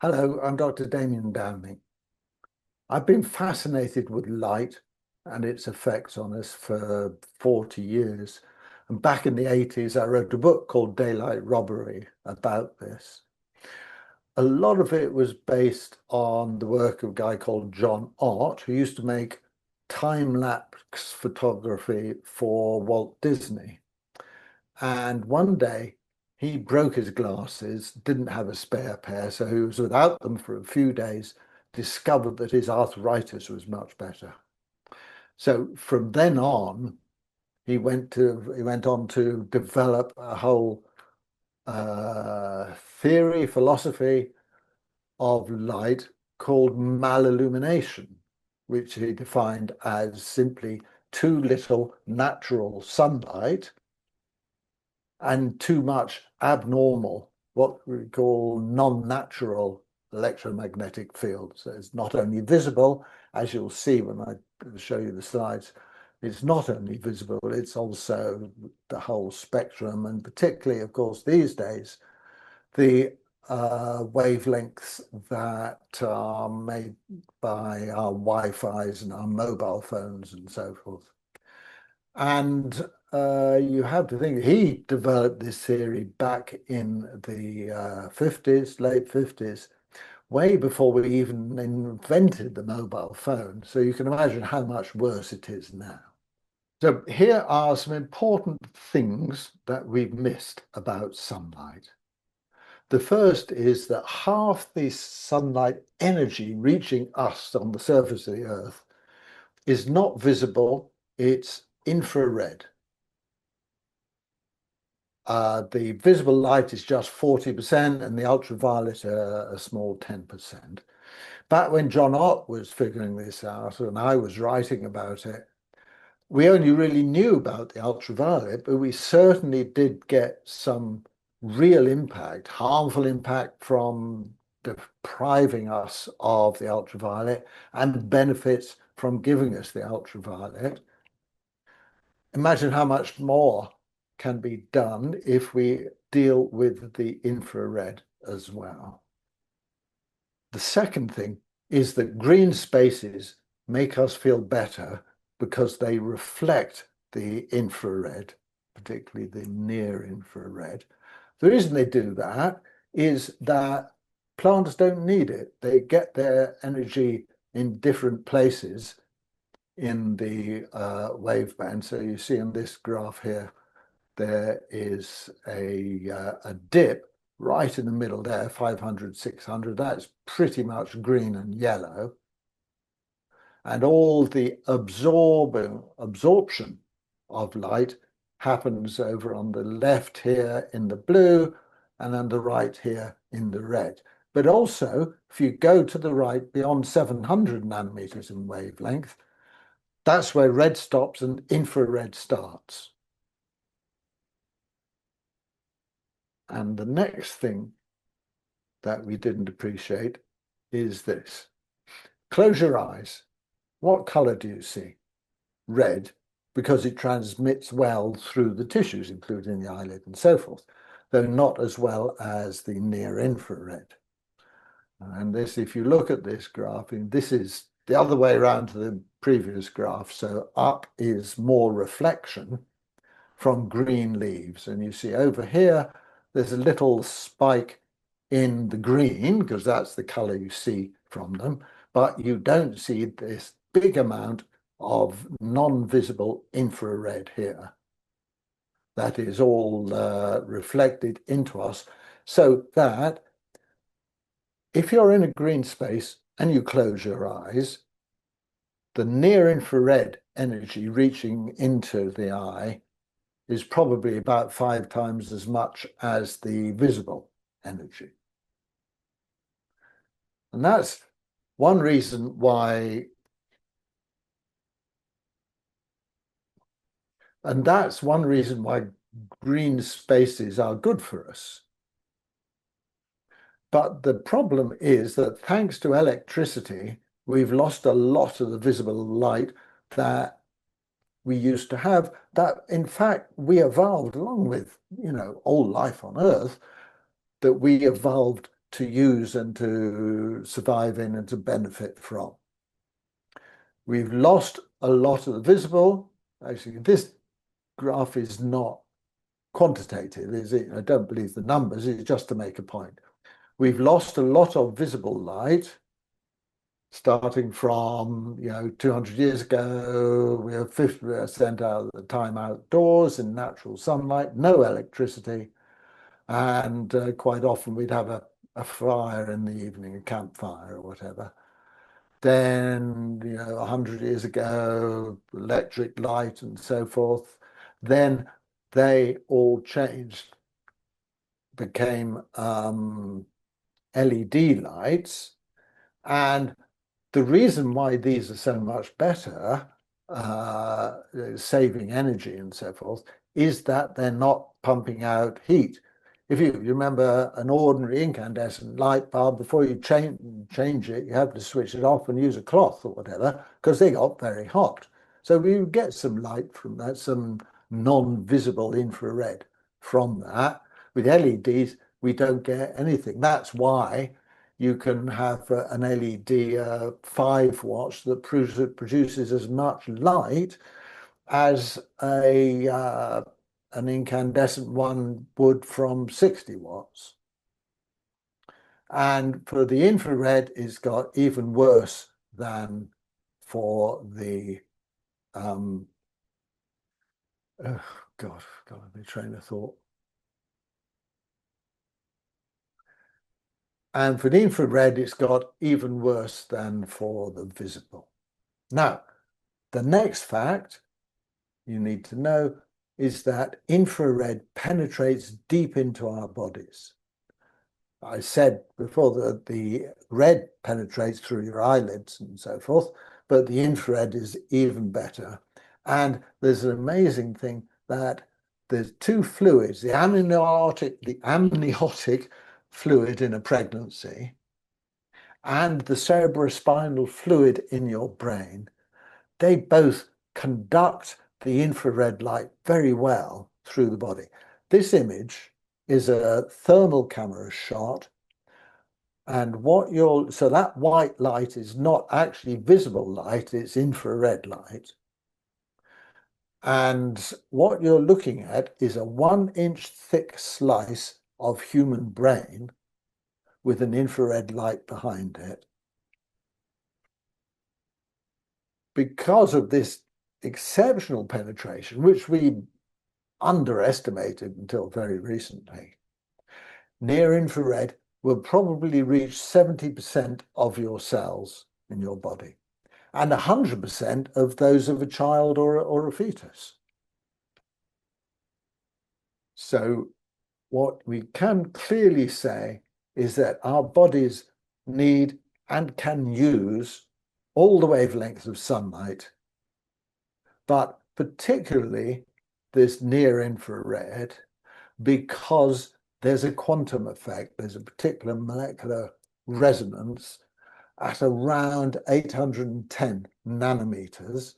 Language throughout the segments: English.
Hello, I'm Dr. Damien Downing. I've been fascinated with light and its effects on us for 40 years. And back in the 80s, I wrote a book called Daylight Robbery about this. A lot of it was based on the work of a guy called John Ott, who used to make time-lapse photography for Walt Disney. And one day he broke his glasses, didn't have a spare pair, so he was without them for a few days, discovered that his arthritis was much better. So from then on, he went on to develop a whole philosophy of light called malillumination, which he defined as simply too little natural sunlight and too much abnormal, what we call non-natural electromagnetic fields. So it's not only visible, as you'll see when I show you the slides, it's not only visible, it's also the whole spectrum, and particularly, of course, these days, the wavelengths that are made by our Wi-Fis and our mobile phones and so forth. And you have to think he developed this theory back in the 50s, late 50s, way before we even invented the mobile phone. So you can imagine how much worse it is now. So here are some important things that we've missed about sunlight. The first is that half the sunlight energy reaching us on the surface of the Earth is not visible, it's infrared. The visible light is just 40% and the ultraviolet a small 10%. Back when John Ott was figuring this out and I was writing about it, we only really knew about the ultraviolet, but we certainly did get some real impact, harmful impact from depriving us of the ultraviolet and benefits from giving us the ultraviolet. Imagine how much more can be done if we deal with the infrared as well. The second thing is that green spaces make us feel better because they reflect the infrared, particularly the near infrared. The reason they do that is that plants don't need it. They get their energy in different places in the waveband. So you see in this graph here, there is a dip right in the middle there, 500, 600. That's pretty much green and yellow. And all the absorption of light happens over on the left here in the blue and on the right here in the red. But also, if you go to the right beyond 700 nanometers in wavelength, that's where red stops and infrared starts. And the next thing that we didn't appreciate is this. Close your eyes. What color do you see? Red, because it transmits well through the tissues, including the eyelid and so forth, though not as well as the near infrared. And this, if you look at this graph, and this is the other way around to the previous graph. So up is more reflection from green leaves. And you see over here, there's a little spike in the green because that's the color you see from them, but you don't see this big amount of non-visible infrared here. That is all reflected into us, so that if you're in a green space and you close your eyes, the near infrared energy reaching into the eye is probably about 5 times as much as the visible energy. And that's one reason why, green spaces are good for us. But the problem is that thanks to electricity, we've lost a lot of the visible light that we used to have, that in fact we evolved along with, all life on Earth, that we evolved to use and to survive in and to benefit from. We've lost a lot of the visible. Actually, this graph is not quantitative, is it? I don't believe the numbers, it's just to make a point. We've lost a lot of visible light, starting from 200 years ago. We have 50% out of the time outdoors in natural sunlight, no electricity, and quite often we'd have a fire in the evening, a campfire or whatever. Then 100 years ago, electric light and so forth. Then they all changed, became LED lights, and the reason why these are so much better, saving energy and so forth, is that they're not pumping out heat. If you remember an ordinary incandescent light bulb, before you change it, you have to switch it off and use a cloth or whatever, because they got very hot. So we get some light from that, some non-visible infrared from that. With LEDs, we don't get anything. That's why you can have an LED 5 watts that produces as much light as an incandescent one would from 60 watts. And for the infrared, it's got even worse than for the oh God, got my train of thought. And for the infrared, it's got even worse than for the visible. Now, the next fact you need to know is that infrared penetrates deep into our bodies. I said before that the red penetrates through your eyelids and so forth, but the infrared is even better. And there's an amazing thing that there's two fluids, the amniotic fluid in a pregnancy and the cerebrospinal fluid in your brain. They both conduct the infrared light very well through the body. This image is a thermal camera shot, and so that white light is not actually visible light, it's infrared light. And what you're looking at is a 1-inch thick slice of human brain with an infrared light behind it. Because of this exceptional penetration, which we underestimated until very recently, near infrared will probably reach 70% of your cells in your body and 100% of those of a child or a fetus. So what we can clearly say is that our bodies need and can use all the wavelengths of sunlight, but particularly this near infrared, because there's a quantum effect, there's a particular molecular resonance at around 810 nanometers,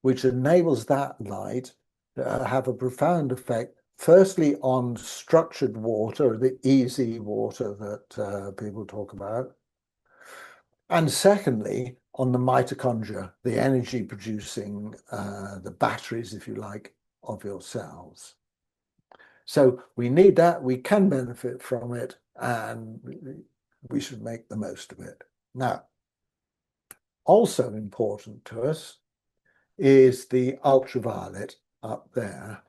which enables that light to have a profound effect, firstly on structured water, the easy water that people talk about, and secondly, on the mitochondria, the energy producing, the batteries, if you like, of your cells. So we need that, we can benefit from it, and we should make the most of it. Now, also important to us is the ultraviolet up there,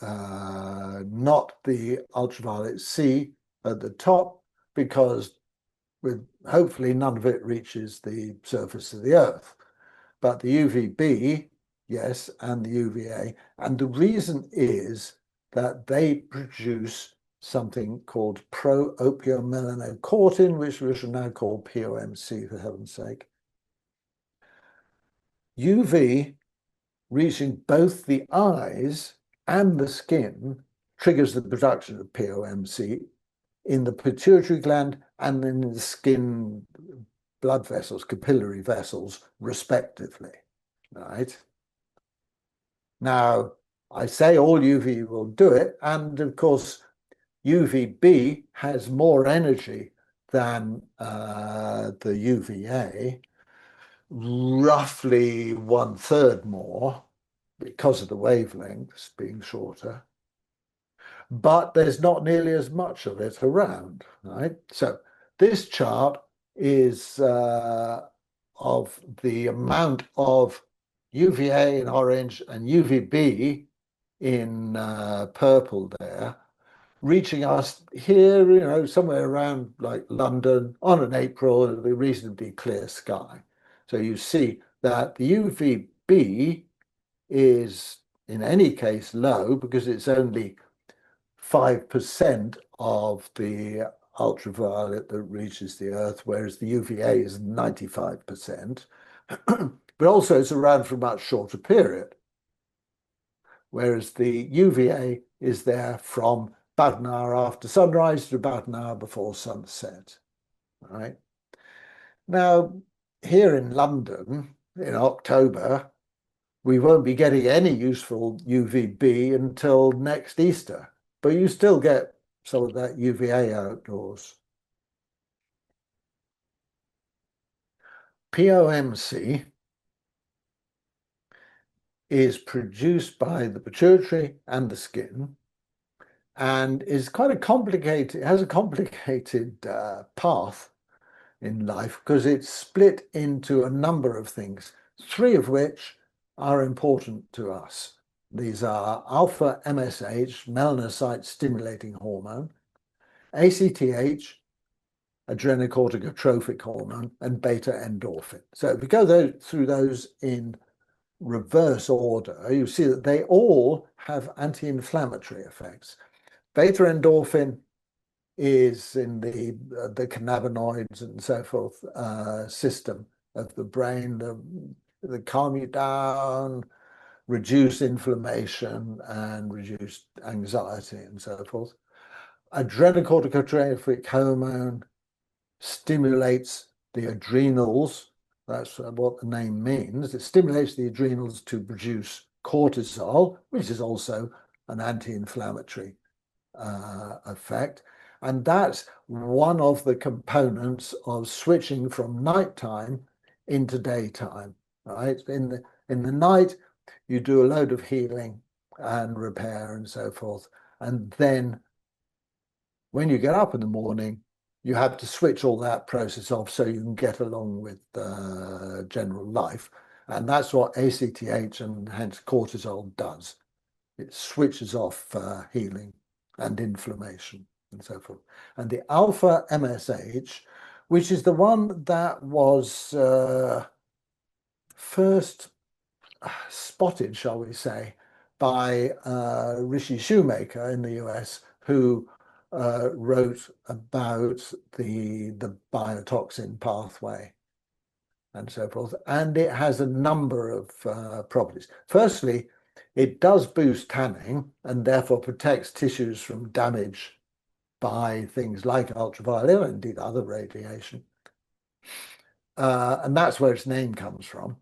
not the ultraviolet C at the top, because hopefully none of it reaches the surface of the Earth. But the UVB, yes, and the UVA. And the reason is that they produce something called pro-opiomelanocortin, which we should now call POMC, for heaven's sake. UV reaching both the eyes and the skin triggers the production of POMC in the pituitary gland and in the skin blood vessels, capillary vessels, respectively, right? Now, I say all UV will do it, and of course, UVB has more energy than the UVA, roughly one third more because of the wavelengths being shorter, but there's not nearly as much of it around, right? So this chart is of the amount of UVA in orange and UVB in purple there, reaching us here, somewhere around like London on an April, it'll be reasonably clear sky. So you see that the UVB is in any case low because it's only 5% of the ultraviolet that reaches the Earth, whereas the UVA is 95%. But also it's around for a much shorter period, whereas the UVA is there from about an hour after sunrise to about an hour before sunset. Right? Now, here in London in October, we won't be getting any useful UVB until next Easter, but you still get some of that UVA outdoors. POMC is produced by the pituitary and the skin and is quite a complicated, has a complicated path in life because it's split into a number of things, three of which are important to us. These are alpha MSH, melanocyte stimulating hormone, ACTH, adrenocorticotropic hormone, and beta endorphin. So if we go through those in reverse order, you see that they all have anti-inflammatory effects. Beta endorphin is in the cannabinoids and so forth system of the brain that calm you down, reduce inflammation, and reduce anxiety and so forth. Adrenocorticotropic hormone stimulates the adrenals. That's what the name means. It stimulates the adrenals to produce cortisol, which is also an anti-inflammatory effect. And that's one of the components of switching from nighttime into daytime, right? In the night, you do a load of healing and repair and so forth. And then when you get up in the morning, you have to switch all that process off so you can get along with general life. And that's what ACTH and hence cortisol does. It switches off healing and inflammation and so forth. And the alpha MSH, which is the one that was first spotted, shall we say, by Rishi Shoemaker in the US, who wrote about the biotoxin pathway and so forth. And it has a number of properties. Firstly, it does boost tanning and therefore protects tissues from damage by things like ultraviolet or indeed other radiation. And that's where its name comes from.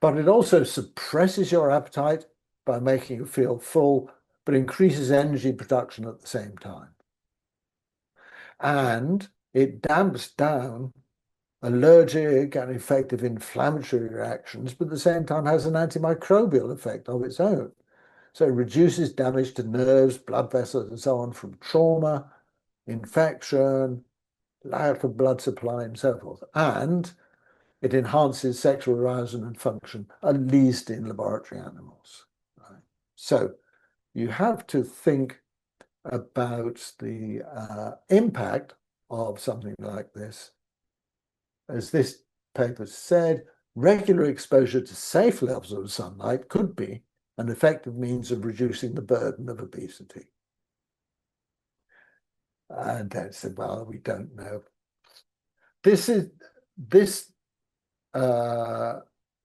But it also suppresses your appetite by making you feel full, but increases energy production at the same time. And it damps down allergic and effective inflammatory reactions, but at the same time has an antimicrobial effect of its own. So it reduces damage to nerves, blood vessels, and so on from trauma, infection, lack of blood supply, and so forth. And it enhances sexual arousal and function, at least in laboratory animals. Right? So you have to think about the impact of something like this. As this paper said, regular exposure to safe levels of sunlight could be an effective means of reducing the burden of obesity. And they said, well, we don't know. This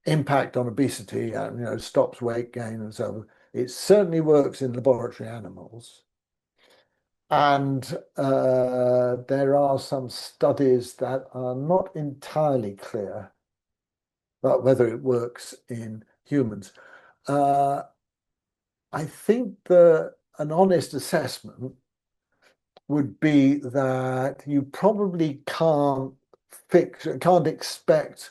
impact on obesity and stops weight gain and so on. It certainly works in laboratory animals. And there are some studies that are not entirely clear about whether it works in humans. I think an honest assessment would be that you probably can't expect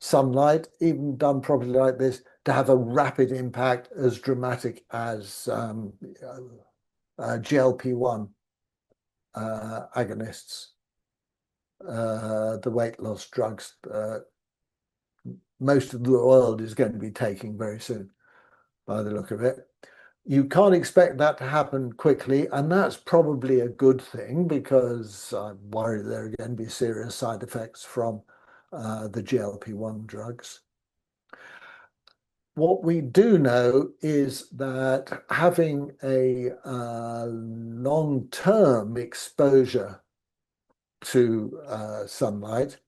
sunlight, even done properly like this, to have a rapid impact as dramatic as GLP-1 agonists, the weight loss drugs most of the world is going to be taking very soon, by the look of it. You can't expect that to happen quickly, and that's probably a good thing because I'm worried there are going to be serious side effects from the GLP-1 drugs. What we do know is that having a long-term exposure to sunlight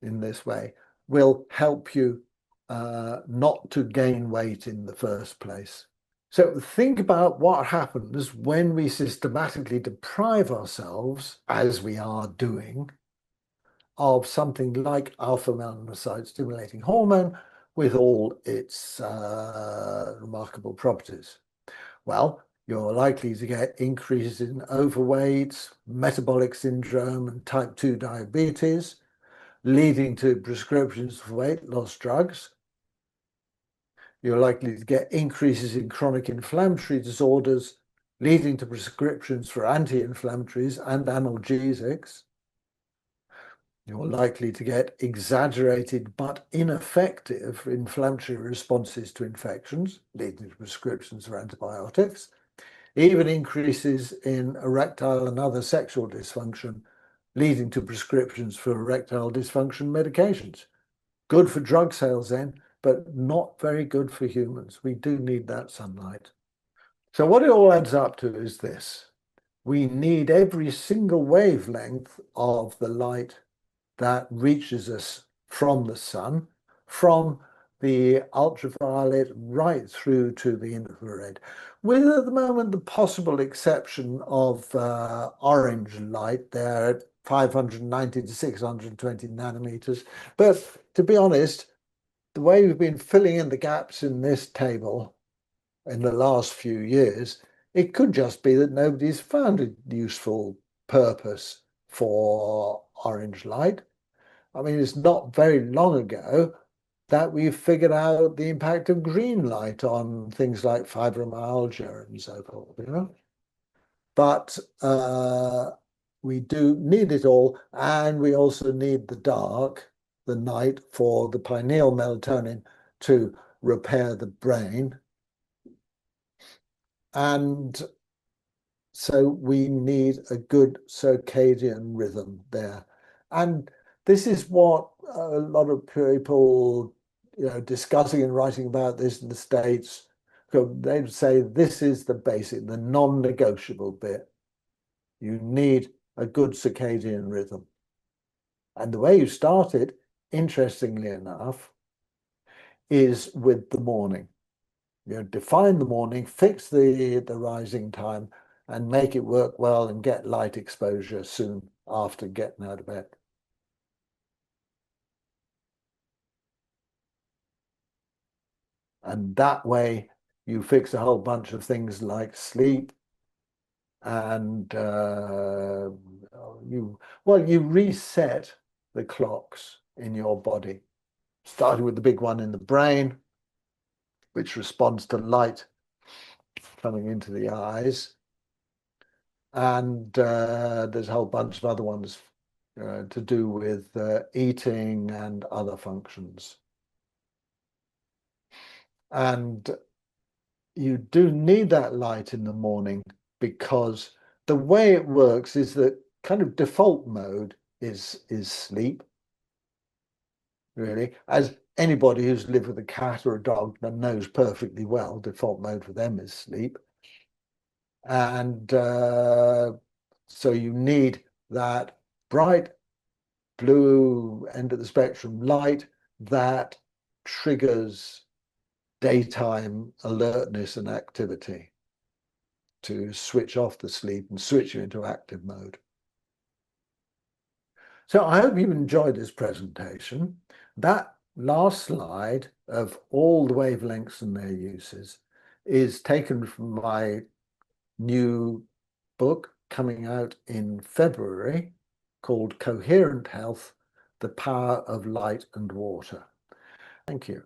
in this way will help you not to gain weight in the first place. So think about what happens when we systematically deprive ourselves, as we are doing, of something like alpha melanocyte stimulating hormone with all its remarkable properties. Well, you're likely to get increases in overweight, metabolic syndrome, and type 2 diabetes, leading to prescriptions for weight loss drugs. You're likely to get increases in chronic inflammatory disorders, leading to prescriptions for anti-inflammatories and analgesics. You're likely to get exaggerated but ineffective inflammatory responses to infections, leading to prescriptions for antibiotics. Even increases in erectile and other sexual dysfunction, leading to prescriptions for erectile dysfunction medications. Good for drug sales then, but not very good for humans. We do need that sunlight. So what it all adds up to is this. We need every single wavelength of the light that reaches us from the sun, from the ultraviolet right through to the infrared, with at the moment the possible exception of orange light there at 590 to 620 nanometers. But to be honest, the way we've been filling in the gaps in this table in the last few years, it could just be that nobody's found a useful purpose for orange light. I mean, it's not very long ago that we figured out the impact of green light on things like fibromyalgia and so forth, you know. But we do need it all, and we also need the dark, the night, for the pineal melatonin to repair the brain. And so we need a good circadian rhythm there. And this is what a lot of people, discussing and writing about this in the States, they'd say this is the basic, the non-negotiable bit. You need a good circadian rhythm. And the way you start it, interestingly enough, is with the morning. Define the morning, fix the rising time, and make it work well and get light exposure soon after getting out of bed. And that way you fix a whole bunch of things like sleep, and you reset the clocks in your body, starting with the big one in the brain, which responds to light coming into the eyes. And there's a whole bunch of other ones to do with eating and other functions. And you do need that light in the morning because the way it works is that kind of default mode is sleep, really. As anybody who's lived with a cat or a dog knows perfectly well, default mode for them is sleep. And so you need that bright blue end of the spectrum light that triggers daytime alertness and activity to switch off the sleep and switch you into active mode. So I hope you enjoyed this presentation. That last slide of all the wavelengths and their uses is taken from my new book, coming out in February called Coherent Health: The Power of Light and Water. Thank you.